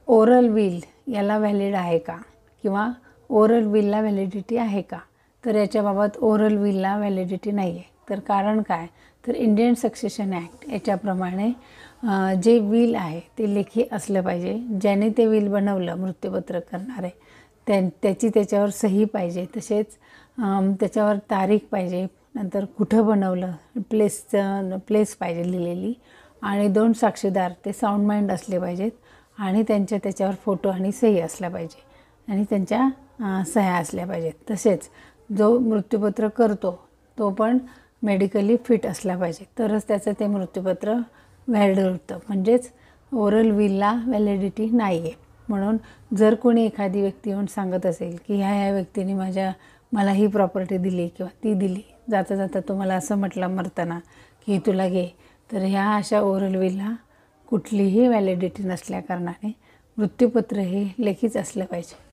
Oral will याला valid आहे का किंवा ओरल विलला व्हॅलिडिटी आहे का? तर याच्याबाबत ओरल विलला व्हॅलिडिटी नाही आहे. तर कारण काय? तर इंडियन सक्सेशन ॲक्ट याच्याप्रमाणे जे विल आहे ते लेखी असलं पाहिजे. ज्याने ते विल बनवलं मृत्यूपत्र करणारे त्याची त्याच्यावर सही पाहिजे. तसेच त्याच्यावर तारीख पाहिजे, नंतर कुठं बनवलं प्लेस पाहिजे लिहिलेली, आणि 2 साक्षीदार ते साऊंड माइंड असले पाहिजेत आणि त्याच्यावर फोटो आणि सही असल्या पाहिजे आणि त्यांच्या सह्या असल्या पाहिजेत. तसेच जो मृत्यूपत्र करतो तो पण मेडिकली फिट असला पाहिजे, तरच त्याचं ते मृत्यूपत्र व्हॅलिड होतं. म्हणजेच ओरल विलला व्हॅलिडिटी नाही आहे. म्हणून जर कोणी एखादी व्यक्ती येऊन सांगत असेल की ह्या व्यक्तीने मला ही प्रॉपर्टी दिली किंवा ती दिली, जाता जाता तुम्हाला असं म्हटलं मरताना की तुला घे, तर ह्या अशा ओरल विलला कुठलीही व्हॅलिडिटी नसल्या कारणाने मृत्यूपत्र हे लेखीच असलं पाहिजे.